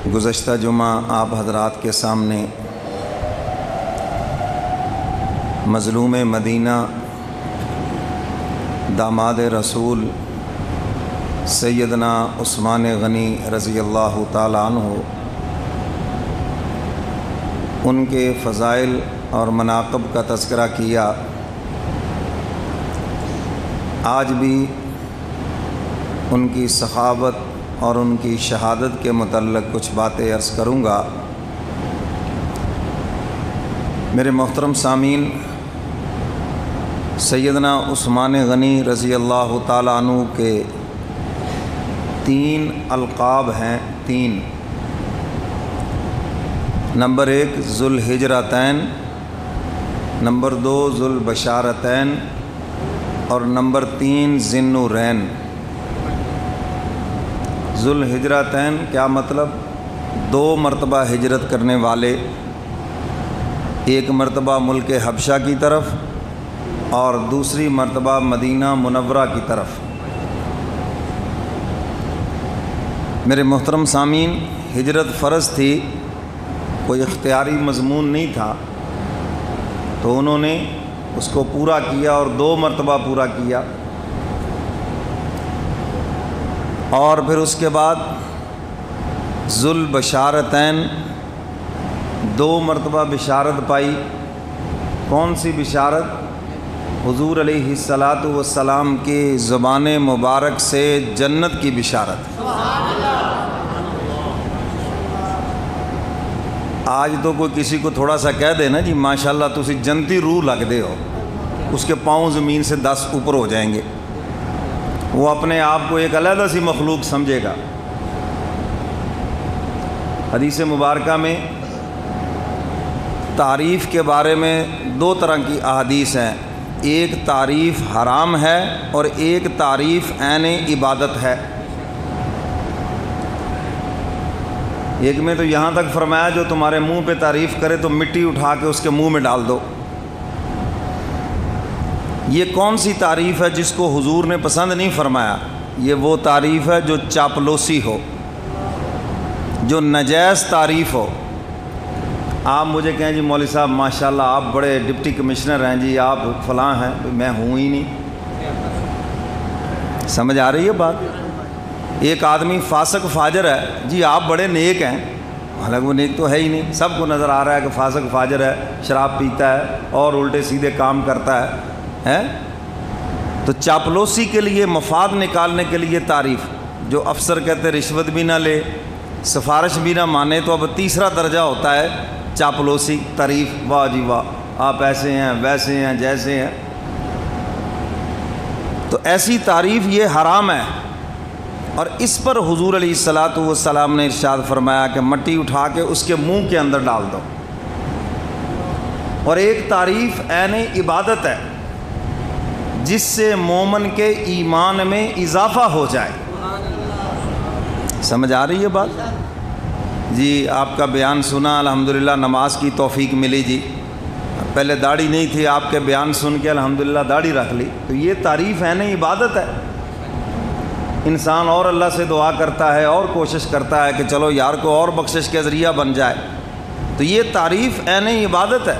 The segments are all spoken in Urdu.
گزشتہ جمعہ آپ حضرات کے سامنے مظلوم مدینہ داماد رسول سیدنا عثمان غنی رضی اللہ تعالیٰ عنہ ان کے فضائل اور مناقب کا تذکرہ کیا۔ آج بھی ان کی سخاوت اور ان کی شہادت کے متعلق کچھ باتیں عرض کروں گا۔ میرے محترم سامعین، سیدنا عثمان غنی رضی اللہ تعالیٰ عنہ کے 3 القاب ہیں، 3۔ نمبر 1 ذو الحجرتین، نمبر 2 ذو البشارتین اور نمبر 3 ذی النورین۔ ذو الحجرتین کیا مطلب؟ 2 مرتبہ ہجرت کرنے والے، 1 مرتبہ ملک حبشہ کی طرف اور دوسری مرتبہ مدینہ منورہ کی طرف۔ میرے محترم سامعین، ہجرت فرض تھی، کوئی اختیاری مضمون نہیں تھا، تو انہوں نے اس کو پورا کیا اور 2 مرتبہ پورا کیا، اور پھر اس کے بعد ذو البشارتین 2 مرتبہ بشارت پائی۔ کون سی بشارت؟ حضور علیہ الصلاۃ والسلام کی زبان مبارک سے جنت کی بشارت۔ آج تو کوئی کسی کو تھوڑا سا کہہ دے نا جی ماشاءاللہ تسی جنتی روح لگ دے ہو، اس کے پاؤں زمین سے 10 اوپر ہو جائیں گے، وہ اپنے آپ کو ایک علیحدہ سی مخلوق سمجھے گا۔ حدیث مبارکہ میں تعریف کے بارے میں 2 طرح کی احادیث ہیں، ایک تعریف حرام ہے اور ایک تعریف عین عبادت ہے۔ ایک میں تو یہاں تک فرمایا جو تمہارے منہ پہ تعریف کرے تو مٹی اٹھا کے اس کے منہ میں ڈال دو۔ یہ کون سی تعریف ہے جس کو حضور نے پسند نہیں فرمایا؟ یہ وہ تعریف ہے جو چاپلوسی ہو، جو نجائز تعریف ہو۔ آپ مجھے کہیں جی مولوی صاحب ماشاءاللہ آپ بڑے ڈپٹی کمشنر ہیں جی، آپ فلاں ہیں، میں ہوں ہی نہیں۔ سمجھ آ رہی ہے بات؟ ایک آدمی فاسق فاجر ہے جی، آپ بڑے نیک ہیں، حالانکہ وہ نیک تو ہے ہی نہیں، سب کو نظر آ رہا ہے کہ فاسق فاجر ہے، شراب پیتا ہے اور الٹے سیدھے کام کرتا ہے۔ تو چاپلوسی کے لیے، مفاد نکالنے کے لیے تعریف، جو افسر کہتے رشوت بھی نہ لے، سفارش بھی نہ مانے، تو اب تیسرا درجہ ہوتا ہے چاپلوسی تعریف، واہ جی واہ آپ ایسے ہیں ویسے ہیں جیسے ہیں۔ تو ایسی تعریف یہ حرام ہے، اور اس پر حضور علیہ الصلاۃ والسلام نے ارشاد فرمایا کہ مٹی اٹھا کے اس کے منہ کے اندر ڈال دو۔ اور ایک تعریف عین عبادت ہے جس سے مومن کے ایمان میں اضافہ ہو جائے۔ سمجھ آ رہی ہے بات؟ جی آپ کا بیان سنا، الحمدللہ نماز کی توفیق ملی جی، پہلے داڑھی نہیں تھی، آپ کے بیان سن کے الحمدللہ داڑھی رکھ لی، تو یہ تعریف عین عبادت ہے۔ انسان اور اللہ سے دعا کرتا ہے اور کوشش کرتا ہے کہ چلو یار کو اور بخشش کے ذریعہ بن جائے، تو یہ تعریف عین عبادت ہے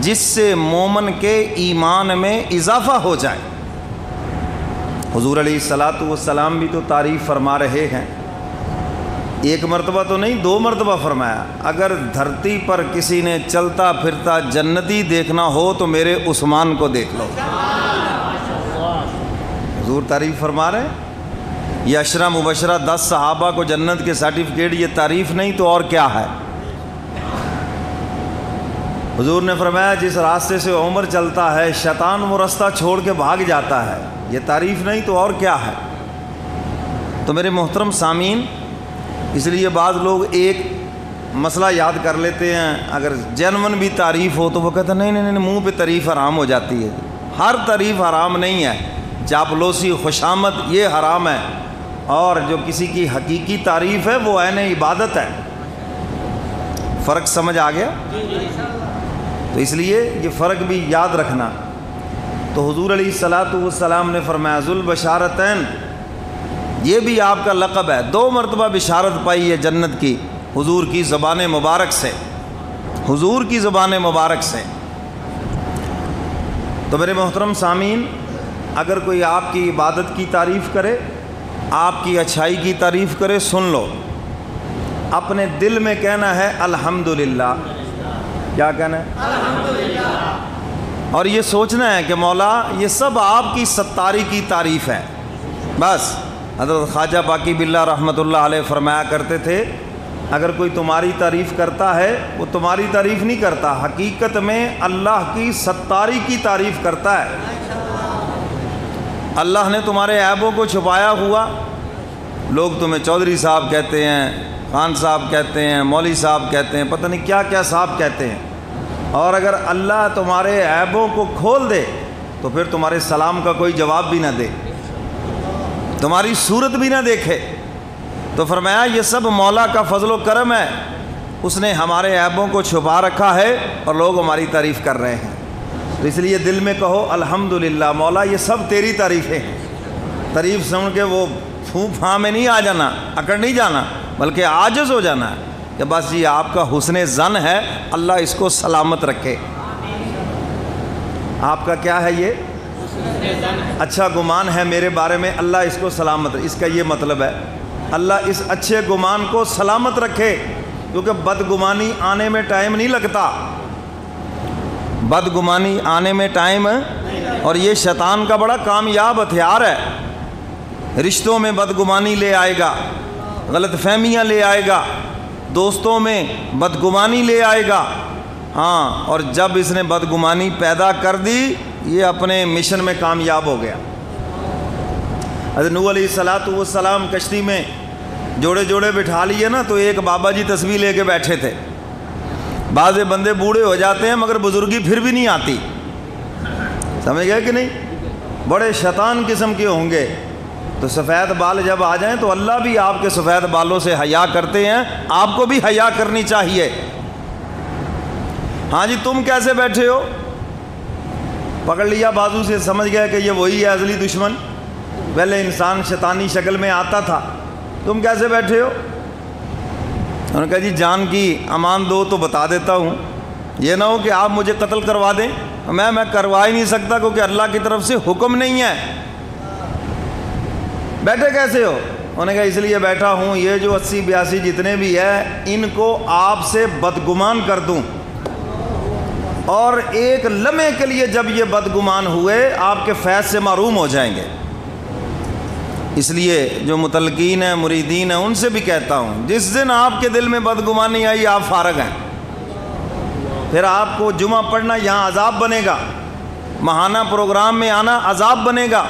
جس سے مومن کے ایمان میں اضافہ ہو جائے۔ حضور علیہ الصلاۃ والسلام بھی تو تعریف فرما رہے ہیں، 1 مرتبہ تو نہیں 2 مرتبہ فرمایا، اگر دھرتی پر کسی نے چلتا پھرتا جنتی دیکھنا ہو تو میرے عثمان کو دیکھ لو۔ حضور تعریف فرما رہے ہیں، یہ 10 مبشرہ 10 صحابہ کو جنت کے سرٹیفکیٹ، یہ تعریف نہیں تو اور کیا ہے؟ حضور نے فرمایا جس راستے سے عمر چلتا ہے شیطان وہ راستہ چھوڑ کے بھاگ جاتا ہے، یہ تعریف نہیں تو اور کیا ہے؟ تو میرے محترم سامعین، اس لیے بعض لوگ ایک مسئلہ یاد کر لیتے ہیں، اگر جینون بھی تعریف ہو تو وہ کہتے ہیں نہیں نہیں نہیں، منہ پہ تعریف حرام ہو جاتی ہے۔ ہر تعریف حرام نہیں ہے، چاپلوسی خوشامد یہ حرام ہے، اور جو کسی کی حقیقی تعریف ہے وہ عین عبادت ہے۔ فرق سمجھ آ گیا؟ تو اس لیے یہ فرق بھی یاد رکھنا۔ تو حضور علیہ الصلاۃ والسلام نے فرمایا ذو البشارتین، یہ بھی آپ کا لقب ہے. 2 مرتبہ بشارت پائی ہے جنت کی حضور کی زبان مبارک سے، حضور کی زبان مبارک سے. تو میرے محترم سامعین، اگر کوئی آپ کی عبادت کی تعریف کرے، آپ کی اچھائی کی تعریف کرے، سن لو، اپنے دل میں کہنا ہے الحمدللہ. کیا کہنا ہے؟ الحمدللہ. اور یہ سوچنا ہے کہ مولا یہ سب آپ کی ستاری کی تعریف ہے. بس حضرت خواجہ باقی باللہ رحمۃ اللہ علیہ فرمایا کرتے تھے، اگر کوئی تمہاری تعریف کرتا ہے وہ تمہاری تعریف نہیں کرتا، حقیقت میں اللہ کی ستاری کی تعریف کرتا ہے. اللہ نے تمہارے عیبوں کو چھپایا ہوا. لوگ تمہیں چودھری صاحب کہتے ہیں، خان صاحب کہتے ہیں، مولوی صاحب کہتے ہیں، پتہ نہیں کیا کیا صاحب کہتے ہیں. اور اگر اللہ تمہارے عیبوں کو کھول دے تو پھر تمہارے سلام کا کوئی جواب بھی نہ دے، تمہاری صورت بھی نہ دیکھے. تو فرمایا یہ سب مولا کا فضل و کرم ہے، اس نے ہمارے عیبوں کو چھپا رکھا ہے اور لوگ ہماری تعریف کر رہے ہیں. تو اس لیے دل میں کہو الحمدللہ، مولا یہ سب تیری تعریفیں ہیں. تعریف سن کے وہ پھوں پھاں میں نہیں آ جانا، اکڑ نہیں جانا، بلکہ عاجز ہو جانا ہے کہ بس یہ آپ کا حسن ظن ہے، اللہ اس کو سلامت رکھے. آپ کا کیا ہے؟ یہ اچھا گمان ہے میرے بارے میں، اللہ اس کو سلامت رکھے. اس کا یہ مطلب ہے اللہ اس اچھے گمان کو سلامت رکھے، کیونکہ بدگمانی آنے میں ٹائم نہیں لگتا. بدگمانی آنے میں ٹائم، اور یہ شیطان کا بڑا کامیاب ہتھیار ہے. رشتوں میں بدگمانی لے آئے گا، غلط فہمیاں لے آئے گا، دوستوں میں بدگمانی لے آئے گا. ہاں، اور جب اس نے بدگمانی پیدا کر دی یہ اپنے مشن میں کامیاب ہو گیا. حضرت نوح علیہ السلام کشتی میں جوڑے جوڑے بٹھا لیے نا، تو ایک بابا جی تسبیح لے کے بیٹھے تھے. بعض بندے بوڑھے ہو جاتے ہیں مگر بزرگی پھر بھی نہیں آتی. سمجھ گئے کہ نہیں؟ بڑے شیطان قسم کے ہوں گے. تو سفید بال جب آ جائیں تو اللہ بھی آپ کے سفید بالوں سے حیا کرتے ہیں، آپ کو بھی حیا کرنی چاہیے. ہاں جی تم کیسے بیٹھے ہو؟ پکڑ لیا بازو سے، سمجھ گئے کہ یہ وہی ہے اصلی دشمن. پہلے انسان شیطانی شکل میں آتا تھا. تم کیسے بیٹھے ہو؟ انہوں نے کہا جی جان کی امان دو تو بتا دیتا ہوں، یہ نہ ہو کہ آپ مجھے قتل کروا دیں. میں کروا ہی نہیں سکتا کیونکہ اللہ کی طرف سے حکم نہیں ہے. بیٹھے کیسے ہو؟ انہوں نے کہا اس لیے بیٹھا ہوں یہ جو 80-82 جتنے بھی ہے ان کو آپ سے بدگمان کر دوں، اور ایک لمحے کے لیے جب یہ بدگمان ہوئے آپ کے فیض سے محروم ہو جائیں گے. اس لیے جو متعلقین ہیں، مریدین ہیں، ان سے بھی کہتا ہوں جس دن آپ کے دل میں بدگمانی آئی آپ فارغ ہیں. پھر آپ کو جمعہ پڑھنا یہاں عذاب بنے گا، ماہانہ پروگرام میں آنا عذاب بنے گا،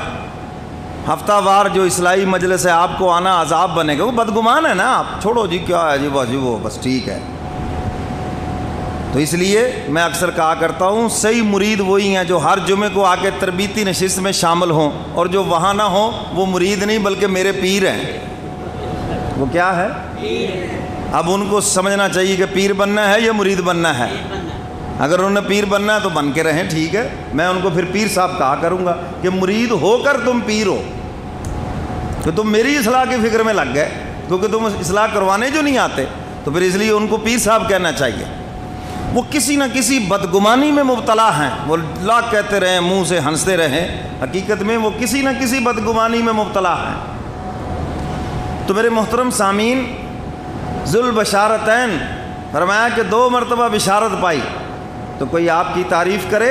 ہفتہ وار جو اصلاحی مجلس ہے آپ کو آنا عذاب بنے گا. وہ بدگمان ہے نا، آپ چھوڑو جی کیا ہے جی وہ بس ٹھیک ہے. تو اس لیے میں اکثر کہا کرتا ہوں صحیح مرید وہی ہیں جو ہر جمعے کو آ کے تربیتی نشست میں شامل ہوں، اور جو وہاں نہ ہوں وہ مرید نہیں بلکہ میرے پیر ہیں. وہ کیا ہے؟ اب ان کو سمجھنا چاہیے کہ پیر بننا ہے یا مرید بننا ہے. اگر انہوں نے پیر بننا ہے تو بن کے رہیں، ٹھیک ہے، میں ان کو پھر پیر صاحب کہا کروں گا کہ مرید ہو کر تم پیر ہو، کہ تم میری اصلاح کی فکر میں لگ گئے، کیونکہ تم اصلاح کروانے جو نہیں آتے، تو پھر اس لیے ان کو پیر صاحب کہنا چاہیے. وہ کسی نہ کسی بدگمانی میں مبتلا ہیں، وہ لاکھ کہتے رہیں، منہ سے ہنستے رہیں، حقیقت میں وہ کسی نہ کسی بدگمانی میں مبتلا ہیں. تو میرے محترم سامعین، ذوالبشارتین فرمایا کہ 2 مرتبہ بشارت پائی. تو کوئی آپ کی تعریف کرے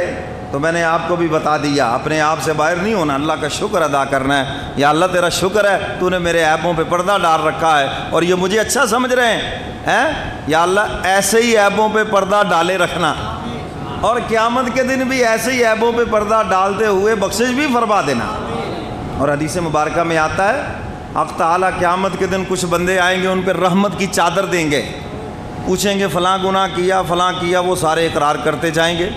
تو میں نے آپ کو بھی بتا دیا، اپنے آپ سے باہر نہیں ہونا، اللہ کا شکر ادا کرنا ہے. یا اللہ تیرا شکر ہے تو نے میرے عیبوں پہ پردہ ڈال رکھا ہے اور یہ مجھے اچھا سمجھ رہے ہیں. یا اللہ ایسے ہی عیبوں پہ پردہ ڈالے رکھنا، اور قیامت کے دن بھی ایسے ہی عیبوں پہ پردہ ڈالتے ہوئے بخشش بھی فرما دینا. اور حدیث مبارکہ میں آتا ہے حق تعالیٰ قیامت کے دن کچھ بندے آئیں گے، ان پہ رحمت کی چادر دیں گے، پوچھیں گے فلاں گناہ کیا فلاں کیا، وہ سارے اقرار کرتے جائیں گے.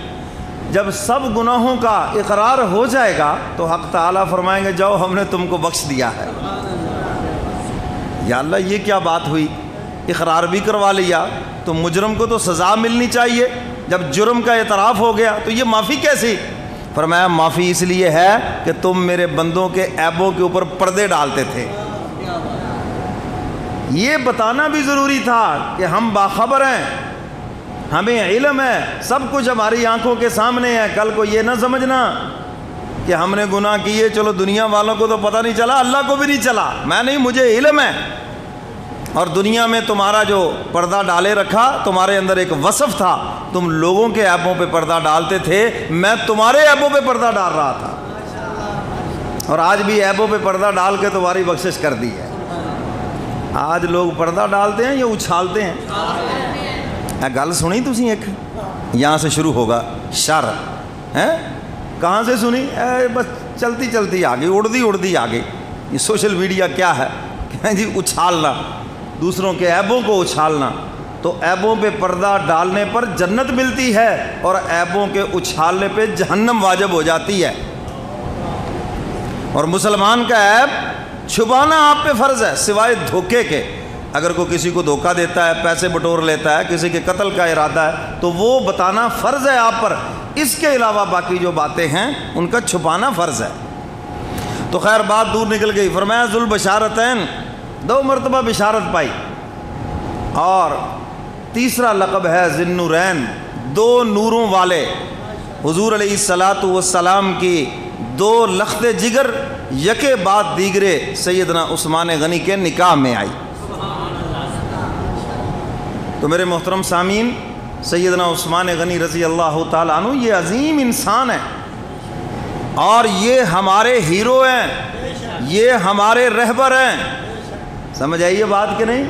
جب سب گناہوں کا اقرار ہو جائے گا تو حق تعالیٰ فرمائیں گے جاؤ ہم نے تم کو بخش دیا ہے. یا اللہ یہ کیا بات ہوئی، اقرار بھی کروا لیا تو مجرم کو تو سزا ملنی چاہیے، جب جرم کا اعتراف ہو گیا تو یہ معافی کیسی؟ فرمایا معافی اس لیے ہے کہ تم میرے بندوں کے عیبوں کے اوپر پردے ڈالتے تھے. یہ بتانا بھی ضروری تھا کہ ہم باخبر ہیں، ہمیں علم ہے، سب کچھ ہماری آنکھوں کے سامنے ہے. کل کو یہ نہ سمجھنا کہ ہم نے گناہ کیے، چلو دنیا والوں کو تو پتہ نہیں چلا، اللہ کو بھی نہیں چلا. میں نہیں، مجھے علم ہے. اور دنیا میں تمہارا جو پردہ ڈالے رکھا، تمہارے اندر ایک وصف تھا، تم لوگوں کے عیبوں پہ پردہ ڈالتے تھے، میں تمہارے عیبوں پہ پردہ ڈال رہا تھا. اور آج بھی عیبوں پہ پردہ ڈال کے تمہاری بخشش کر دی ہے. آج لوگ پردہ ڈالتے ہیں یا اچھالتے ہیں؟ گل سنی تسی؟ ایک یہاں سے شروع ہوگا شر ہے. کہاں سے سنی؟ بس چلتی چلتی آگے، اڑتی آگے. یہ سوشل میڈیا کیا ہے کہ جی اچھالنا، دوسروں کے عیبوں کو اچھالنا. تو عیبوں پہ پردہ ڈالنے پر جنت ملتی ہے، اور عیبوں کے اچھالنے پہ جہنم واجب ہو جاتی ہے. اور مسلمان کا عیب چھپانا آپ پہ فرض ہے، سوائے دھوکے کے. اگر کوئی کسی کو دھوکہ دیتا ہے، پیسے بٹور لیتا ہے، کسی کے قتل کا ارادہ ہے، تو وہ بتانا فرض ہے آپ پر. اس کے علاوہ باقی جو باتیں ہیں ان کا چھپانا فرض ہے. تو خیر بات دور نکل گئی. فرمایا ذو البشارتین، 2 مرتبہ بشارت پائی. اور تیسرا لقب ہے ذی النورین، 2 نوروں والے. حضور علیہ الصلاۃ والسلام کی 2 لخت جگر یکے بعد دیگرے سیدنا عثمان غنی کے نکاح میں آئی. تو میرے محترم سامعین، سیدنا عثمان غنی رضی اللہ تعالیٰ عنہ یہ عظیم انسان ہے، اور یہ ہمارے ہیرو ہیں، یہ ہمارے رہبر ہیں. سمجھ آئیے بات کہ نہیں؟